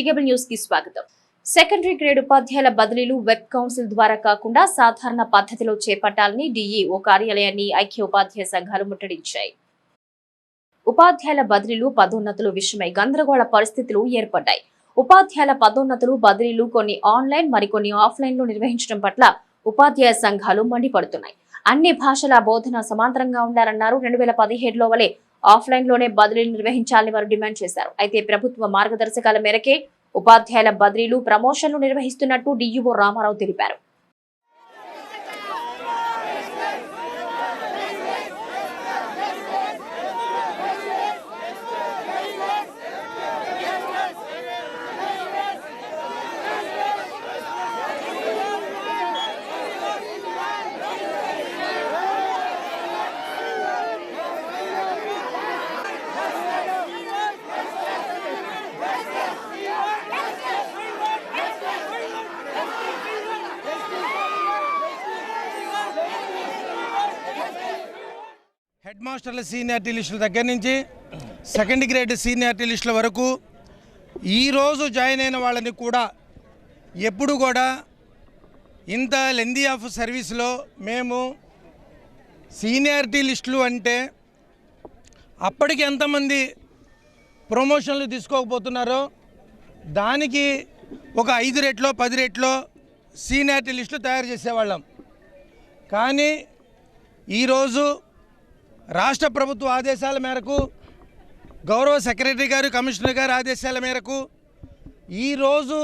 సిటీకేబుల్ news కి స్వాగతం. Secondary grade ఉపాధ్యాయుల బదిలీలు వెబ్ కౌన్సిల్ ద్వారా కాకుండా సాధారణ పద్ధతిలో చేపట్టాలని డీఈఓ కార్యాలయాన్ని ఐక్య ఉపాధ్యాయ సంఘాలు ముట్టడించాయి. ఉపాధ్యాయుల బదిలీలు పదోన్నతులు విషయమై గందరగోళ పరిస్థితులు ఏర్పడ్డాయి. ఉపాధ్యాయుల పదోన్నతులు బదిలీలు కొన్ని ఆన్లైన్ మరికొన్ని ఆఫ్లైన్ లో నిర్వహించడం పట్ల ఉపాధ్యాయ సంఘాలు మండిపడుతున్నాయి. అన్ని భాషల బోధన సమాంతరంగా ఉండాలన్నారు. 2017లో వలె ఆఫ్లైన్ లోనే బదిలీలు నిర్వహించాలని వారు డిమాండ్ చేశారు. అయితే ప్రభుత్వ మార్గదర్శకాల మేరకే ఉపాధ్యాయుల బదిలీలు ప్రమోషన్లు నిర్వహిస్తున్నట్టు డీఈఓ రామారావు తెలిపారు. హెడ్ మాస్టర్ల సీనియారిటీ లిస్టుల దగ్గర నుంచి సెకండ్ గ్రేడ్ సీనియారిటీ లిస్టుల వరకు ఈరోజు జాయిన్ అయిన వాళ్ళని కూడా ఎప్పుడు కూడా ఇంత లెందీ ఆఫ్ సర్వీస్లో మేము సీనియారిటీ లిస్టులు అంటే అప్పటికి ఎంతమంది ప్రమోషన్లు తీసుకోకపోతున్నారో దానికి ఒక 5 రెట్లో 10 రెట్లో సీనియారిటీ లిస్టులు తయారు చేసేవాళ్ళం. కానీ ఈరోజు రాష్ట్ర ప్రభుత్వ ఆదేశాల మేరకు గౌరవ సెక్రటరీ గారు కమిషనర్ గారి ఆదేశాల మేరకు ఈరోజు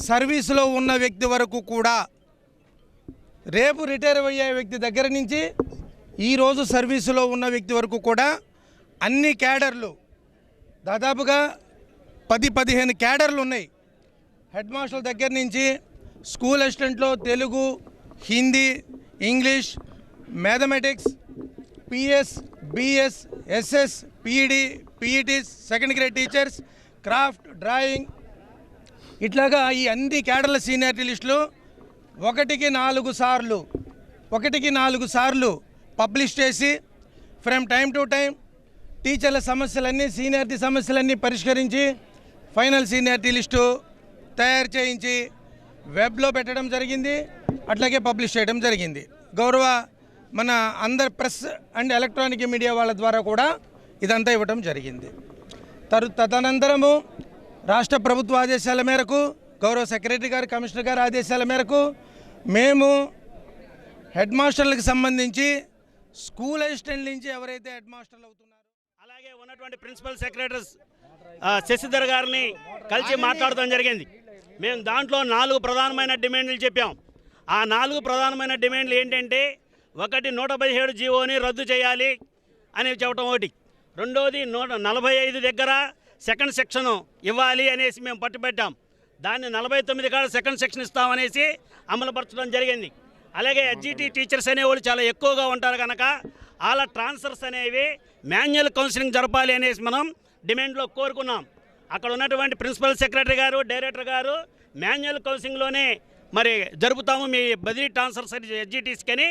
సర్వీసులో ఉన్న వ్యక్తి వరకు కూడా రేపు రిటైర్ అయ్యే వ్యక్తి దగ్గర నుంచి ఈరోజు సర్వీసులో ఉన్న వ్యక్తి వరకు కూడా అన్ని క్యాడర్లు దాదాపుగా 10-15 క్యాడర్లు ఉన్నాయి. హెడ్ మాస్టర్ల దగ్గర నుంచి స్కూల్ అసిస్టెంట్లో Telugu, Hindi, English, mathematics, PS, BS, SS, PED, PETs, second grade teachers, craft, drawing, ఇట్లాగా ఈ అన్ని క్యాడర్ల సీనియారిటీ లిస్టులు ఒకటికి 4 సార్లు పబ్లిష్ చేసి ఫ్రమ్ టైం టు టైం టీచర్ల సమస్యలన్నీ సీనియారిటీ సమస్యలన్నీ పరిష్కరించి ఫైనల్ సీనియారిటీ లిస్టు తయారు చేయించి వెబ్లో పెట్టడం జరిగింది. అట్లాగే పబ్లిష్ చేయడం జరిగింది. గౌరవ మన అందరు ప్రెస్ అండ్ ఎలక్ట్రానిక్ మీడియా వాళ్ళ ద్వారా కూడా ఇదంతా ఇవ్వడం జరిగింది. తదనంతరము రాష్ట్ర ప్రభుత్వ ఆదేశాల మేరకు గౌరవ సెక్రటరీ గారు కమిషనర్ గారి ఆదేశాల మేరకు మేము హెడ్ మాస్టర్లకు సంబంధించి స్కూల్ అసిస్టెంట్ నుంచి ఎవరైతే హెడ్ మాస్టర్లు అవుతున్నారో అలాగే ఉన్నటువంటి ప్రిన్సిపల్ సెక్రటరీస్ శశిధర్ గారిని కలిసి మాట్లాడడం జరిగింది. మేము దాంట్లో 4 ప్రధానమైన డిమాండ్లు చెప్పాం. ఆ 4 ప్రధానమైన డిమాండ్లు ఏంటంటే, ఒకటి 117 జీవోని రద్దు చేయాలి అని చెప్పడం ఒకటి, రెండోది 145 దగ్గర సెకండ్ సెక్షన్ ఇవ్వాలి అనేసి మేము పట్టుబట్టాం. దాన్ని 49 కాడ సెకండ్ సెక్షన్ ఇస్తామనేసి అమలుపరచడం జరిగింది. అలాగే ఎస్జిటి టీచర్స్ అనేవాళ్ళు చాలా ఎక్కువగా ఉంటారు కనుక వాళ్ళ ట్రాన్స్ఫర్స్ అనేవి మాన్యువల్ కౌన్సిలింగ్ జరపాలి అనేసి మనం డిమాండ్లో కోరుకున్నాం. అక్కడ ఉన్నటువంటి ప్రిన్సిపల్ సెక్రటరీ గారు, డైరెక్టర్ గారు మాన్యువల్ కౌన్సిలింగ్లోనే మరి జరుపుతాము మీ బదిలీ ట్రాన్స్ఫర్స్ ఎస్జిటీస్కి అని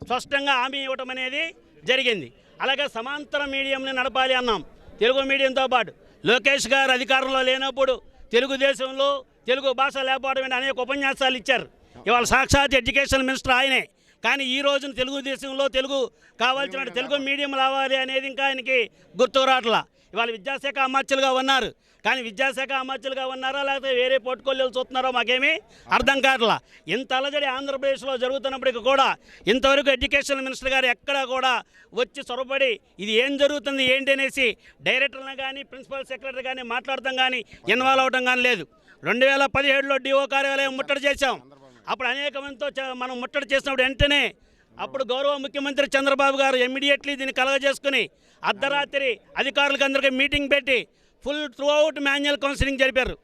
స్పష్టంగా హామీ ఇవ్వటం అనేది జరిగింది. అలాగే సమాంతర మీడియంని నడపాలి అన్నాం. తెలుగు మీడియంతో పాటు లోకేష్ గారు అధికారంలో లేనప్పుడు తెలుగుదేశంలో తెలుగు భాష లేకపోవడం అనేక ఉపన్యాసాలు ఇచ్చారు. ఇవాళ సాక్షాత్ ఎడ్యుకేషన్ మినిస్టర్ ఆయనే. కానీ ఈ రోజున తెలుగుదేశంలో తెలుగు కావాల్సిన తెలుగు మీడియం రావాలి అనేది ఇంకా ఆయనకి గుర్తుకు రావట్లా. ఇవాళ విద్యాశాఖ అమాత్యులుగా ఉన్నారు. కానీ విద్యాశాఖ అమాత్యులుగా ఉన్నారా లేకపోతే వేరే పోర్టుకోళ్ళు చూస్తున్నారో మాకేమీ అర్థం కావట్లా. ఇంత అలజడి ఆంధ్రప్రదేశ్లో జరుగుతున్నప్పటికీ కూడా ఇంతవరకు ఎడ్యుకేషన్ మినిస్టర్ గారు ఎక్కడా కూడా వచ్చి చొరబడి ఇది ఏం జరుగుతుంది ఏంటి అనేసి డైరెక్టర్లను కానీ ప్రిన్సిపల్ సెక్రటరీ కానీ మాట్లాడటం కానీ ఇన్వాల్వ్ అవడం కానీ లేదు. 2017లో డిఓ కార్యాలయం ముట్టడి చేశాం. అప్పుడు అనేక మందితో మనం ముట్టడి చేసినప్పుడు వెంటనే అప్పుడు గౌరవ ముఖ్యమంత్రి చంద్రబాబు గారు ఇమ్మీడియట్లీ దీన్ని కలగజేసుకుని అర్ధరాత్రి అధికారులకు అందరికీ మీటింగ్ పెట్టి full through out manual counselling జరిపారు.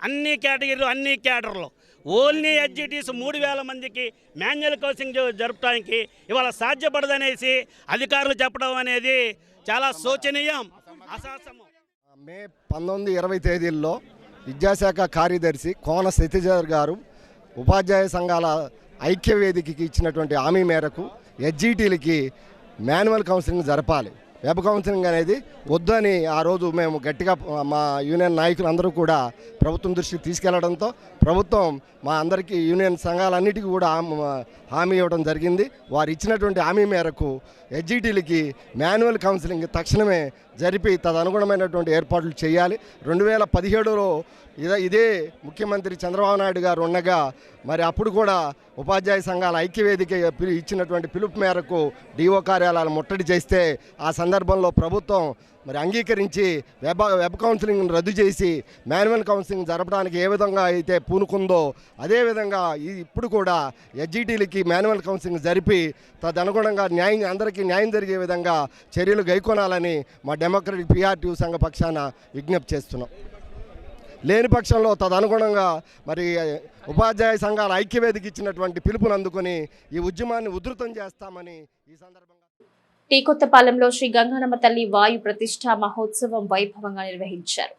అన్ని కేటగిరీలు అన్ని క్యాడర్లు ఓన్లీ ఎస్జిటీస్ 3000 మందికి మాన్యువల్ కౌన్సిలింగ్ జరపడానికి ఇవాళ సాధ్యపడదనేసి అధికారులు చెప్పడం అనేది చాలా శోచనీయం, అశాసము. మే 19-20 తేదీల్లో విద్యాశాఖ కార్యదర్శి కోన సతీధర్ గారు ఉపాధ్యాయ సంఘాల ఐక్య వేదికకి ఇచ్చినటువంటి హామీ మేరకు ఎస్జిటీలకి మాన్యువల్ కౌన్సిలింగ్ జరపాలి. వెబ్ కౌన్సిలింగ్ అనేది వద్దని ఆ రోజు మేము గట్టిగా మా యూనియన్ నాయకులు అందరూ కూడా ప్రభుత్వం దృష్టికి తీసుకెళ్లడంతో ప్రభుత్వం మా అందరికీ యూనియన్ సంఘాలన్నిటికీ కూడా హామీ ఇవ్వడం జరిగింది. వారు ఇచ్చినటువంటి హామీ మేరకు హెచ్జిటీలకి మాన్యువల్ కౌన్సిలింగ్ తక్షణమే జరిపి తదనుగుణమైనటువంటి ఏర్పాట్లు చేయాలి. 2017లో ఇదే ముఖ్యమంత్రి చంద్రబాబు నాయుడు గారు ఉండగా మరి అప్పుడు కూడా ఉపాధ్యాయ సంఘాల ఐక్యవేదిక ఇచ్చినటువంటి పిలుపు మేరకు డిఓ కార్యాలయాలు ముట్టడి చేస్తే ఆ సందర్భంలో ప్రభుత్వం మరి అంగీకరించి వెబ్ కౌన్సిలింగ్ను రద్దు చేసి మాన్యువల్ కౌన్సిలింగ్ జరపడానికి ఏ విధంగా అయితే పూనుకుందో అదేవిధంగా ఇప్పుడు కూడా హెచ్జిటీలకి మాన్యువల్ కౌన్సిలింగ్ జరిపి తదనుగుణంగా అందరికీ న్యాయం జరిగే విధంగా చర్యలు గైకొనాలని మా డెమోక్రటిక్ పిఆర్టీ సంఘ పక్షాన విజ్ఞప్తి చేస్తున్నాం. లేని పక్షంలో తదనుగుణంగా మరి ఉపాధ్యాయ సంఘాల ఐక్యవేదిక ఇచ్చినటువంటి పిలుపును అందుకొని ఈ ఉద్యమాన్ని ఉధృతం చేస్తామని ఈ సందర్భంగా టీ కొత్తపాలెంలో శ్రీ గంగానమ్మ తల్లి వాయు ప్రతిష్ఠా మహోత్సవం వైభవంగా నిర్వహించారు.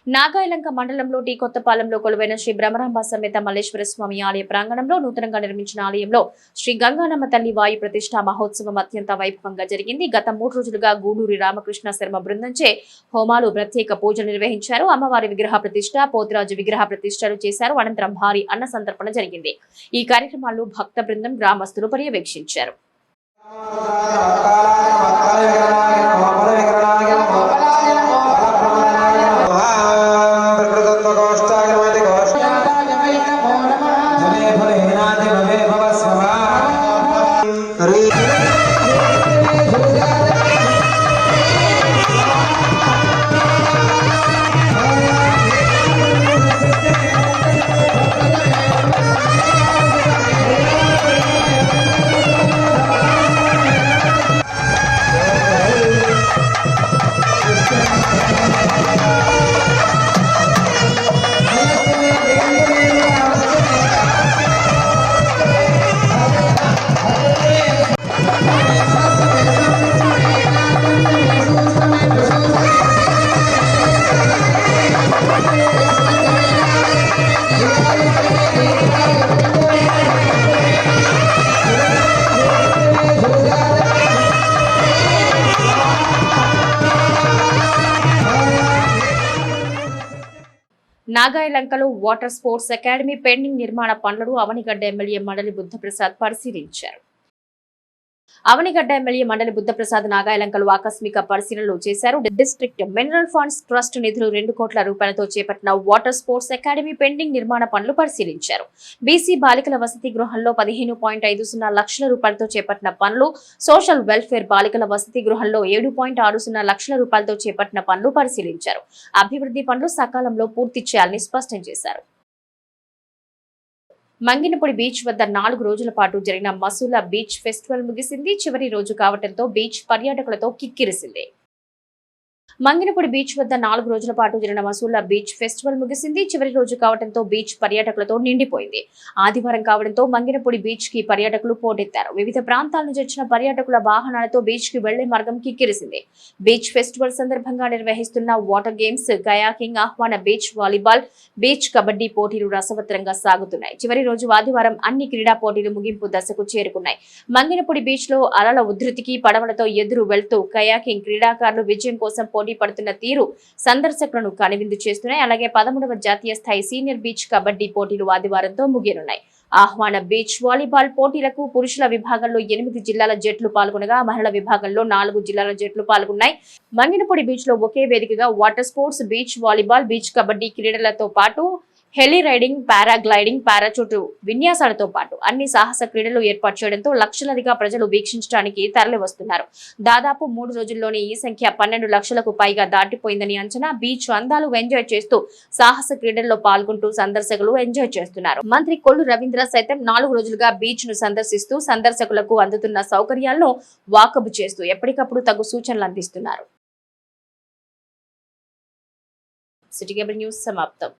నాగాయలంక మండలంలో టీ కొత్తపాలెంలో కొలువైన శ్రీ బ్రహ్మరాంబ సమేత మల్లేశ్వర స్వామి ఆలయ ప్రాంగణంలో నూతనంగా నిర్మించిన ఆలయంలో శ్రీ గంగానమ్మ తల్లి వాయు ప్రతిష్ఠా మహోత్సవం అత్యంత వైభవంగా జరిగింది. గత 3 రోజులుగా గూడూరి రామకృష్ణ శర్మ బృందంచే హోమాలు, ప్రత్యేక పూజలు నిర్వహించారు. అమ్మవారి విగ్రహ ప్రతిష్ఠ, పోతురాజు విగ్రహ ప్రతిష్టలు చేశారు. అనంతరం భారీ అన్న సంతర్పణ జరిగింది. ఈ కార్యక్రమాల్లో భక్త బృందం, గ్రామస్తులు పర్యవేక్షించారు. నాగాయలంకలో వాటర్ స్పోర్ట్స్ అకాడమీ పెండింగ్ నిర్మాణ పనులను అవనిగడ్డ ఎమ్మెల్యే మండలి బుద్ధప్రసాద్ పరిశీలించారు. అవనిగడ్డ ఎమ్మెల్యే మండలి బుద్ధప్రసాద్ నాగాయలంకలో ఆకస్మిక పరిశీలనలు చేశారు. డిస్ట్రిక్ట్ మినరల్ ఫండ్స్ ట్రస్ట్ నిధులు 2 కోట్ల రూపాయలతో చేపట్టిన వాటర్ స్పోర్ట్స్ అకాడమీ పెండింగ్ నిర్మాణ పనులు పరిశీలించారు. బీసీ బాలికల వసతి గృహంలో 15.50 లక్షల రూపాయలతో చేపట్టిన పనులు, సోషల్ వెల్ఫేర్ బాలికల వసతి గృహంలో 7.60 లక్షల రూపాయలతో చేపట్టిన పనులు పరిశీలించారు. అభివృద్ధి పనులు సకాలంలో పూర్తి చేయాలని స్పష్టం చేశారు. మంగినపూడి బీచ్ వద్ద 4 రోజుల పాటు జరిగిన మసూలా బీచ్ ఫెస్టివల్ ముగిసింది. చివరి రోజు కావడంతో బీచ్ పర్యాటకులతో కిక్కిరిసింది. మంగినపూడి బీచ్ వద్ద 4 రోజుల పాటు జరిగిన మసూలా బీచ్ ఫెస్టివల్ ముగిసింది. చివరి రోజు కావడంతో బీచ్ పర్యాటకులతో నిండిపోయింది. ఆదివారం కావడంతో మంగినపూడి బీచ్ కి పర్యాటకులు పోటెత్తారు. వివిధ ప్రాంతాల నుంచి వచ్చిన పర్యాటకుల వాహనాలతో బీచ్ కి వెళ్లే మార్గం కిక్కిరిసింది. బీచ్ ఫెస్టివల్ సందర్భంగా నిర్వహిస్తున్న వాటర్ గేమ్స్, కయాకింగ్, ఆహ్వాన బీచ్ వాలీబాల్, బీచ్ కబడ్డీ పోటీలు రసవత్తరంగా సాగుతున్నాయి. చివరి రోజు ఆదివారం అన్ని క్రీడా పోటీలు ముగింపు దశకు చేరుకున్నాయి. మంగినపూడి బీచ్ లో అలల ఉధృతికి పడవలతో ఎదురు వెళ్తూ కయాకింగ్ క్రీడాకారులు విజయం కోసం పోటీ పడుతున్న తీరు సందర్శకులను కనువిందు చేస్తున్నాయి. అలాగే 13వ జాతీయ స్థాయి సీనియర్ బీచ్ కబడ్డీ పోటీలు ఆదివారంతో ముగియనున్నాయి. ఆహ్వాన బీచ్ వాలీబాల్ పోటీలకు పురుషుల విభాగంలో 8 జిల్లాల జట్లు పాల్గొనగా మహిళల విభాగంలో 4 జిల్లాల జట్లు పాల్గొన్నాయి. మంగినపూడి బీచ్ లో ఒకే వేదికగా water sports, beach volleyball, beach kabaddi క్రీడలతో పాటు హెలీ రైడింగ్, పారాగ్లైడింగ్, పారాచూట్ విన్యాసాలతో పాటు అన్ని సాహస క్రీడలు ఏర్పాటు చేయడంతో లక్షలాదిగా ప్రజలు వీక్షించడానికి తరలి వస్తున్నారు. దాదాపు 3 రోజుల్లోనే ఈ సంఖ్య 12 లక్షలకు పైగా దాటిపోయిందని అంచనా. బీచ్ అందాలు ఎంజాయ్ చేస్తూ సాహస క్రీడల్లో పాల్గొంటూ సందర్శకులు ఎంజాయ్ చేస్తున్నారు. మంత్రి కొల్లు రవీంద్ర సైతం 4 రోజులుగా బీచ్ ను సందర్శిస్తూ సందర్శకులకు అందుతున్న సౌకర్యాలను వాకబు చేస్తూ ఎప్పటికప్పుడు తగు సూచనలు అందిస్తున్నారు. సిటీ కేబుల్ న్యూస్ సమాప్తం.